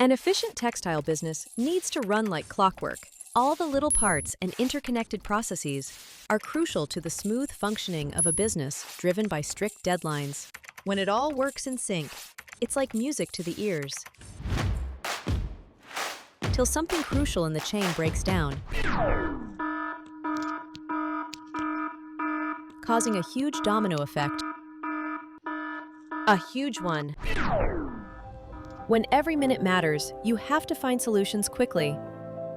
An efficient textile business needs to run like clockwork. All the little parts and interconnected processes are crucial to the smooth functioning of a business driven by strict deadlines. When it all works in sync, it's like music to the ears. Till something crucial in the chain breaks down, causing a huge domino effect. A huge one. When every minute matters, you have to find solutions quickly.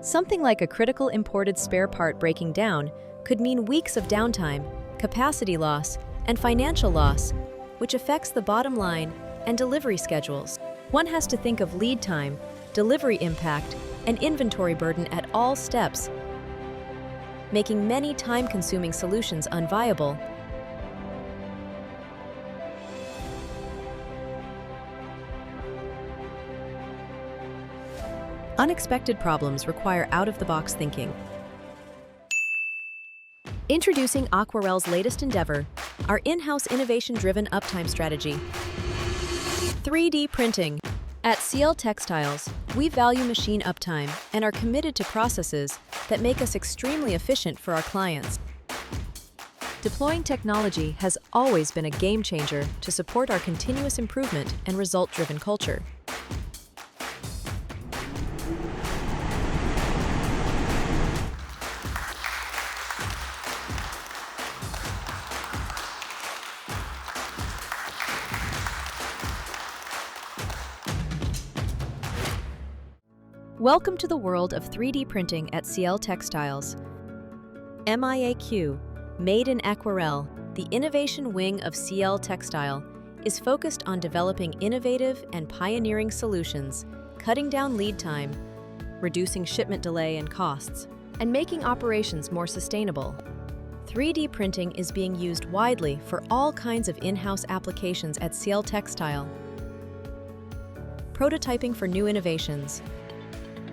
Something like a critical imported spare part breaking down could mean weeks of downtime, capacity loss, and financial loss, which affects the bottom line and delivery schedules. One has to think of lead time, delivery impact, and inventory burden at all steps, making many time-consuming solutions unviable. Unexpected problems require out-of-the-box thinking. Introducing Aquarelle's latest endeavor, our in-house innovation-driven uptime strategy. 3D printing. At CIEL Textiles, we value machine uptime and are committed to processes that make us extremely efficient for our clients. Deploying technology has always been a game changer to support our continuous improvement and result-driven culture. Welcome to the world of 3D printing at CIEL Textiles. MIAQ, Made in Aquarelle, the innovation wing of CIEL Textile, is focused on developing innovative and pioneering solutions, cutting down lead time, reducing shipment delay and costs, and making operations more sustainable. 3D printing is being used widely for all kinds of in-house applications at CIEL Textile. Prototyping for new innovations,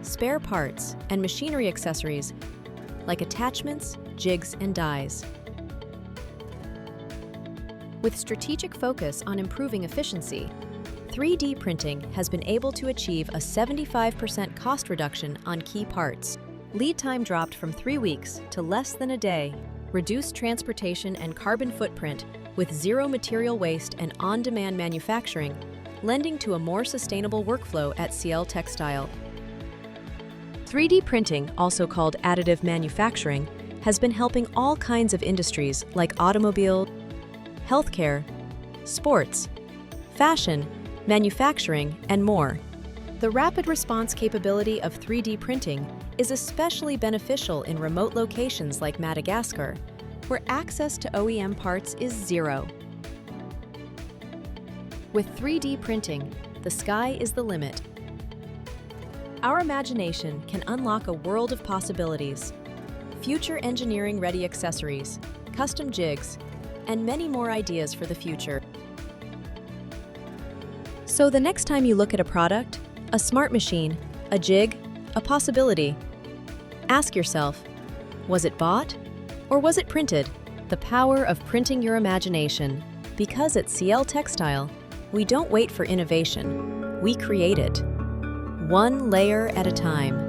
spare parts, and machinery accessories like attachments, jigs, and dies. With strategic focus on improving efficiency, 3D printing has been able to achieve a 75% cost reduction on key parts. Lead time dropped from 3 weeks to less than a day. Reduced transportation and carbon footprint with zero material waste and on-demand manufacturing, lending to a more sustainable workflow at CIEL Textile. 3D printing, also called additive manufacturing, has been helping all kinds of industries like automobile, healthcare, sports, fashion, manufacturing, and more. The rapid response capability of 3D printing is especially beneficial in remote locations like Madagascar, where access to OEM parts is zero. With 3D printing, the sky is the limit. Our imagination can unlock a world of possibilities. Future engineering-ready accessories, custom jigs, and many more ideas for the future. So the next time you look at a product, a smart machine, a jig, a possibility, ask yourself, was it bought or was it printed? The power of printing your imagination. Because at CIEL Textile, we don't wait for innovation, we create it. One layer at a time.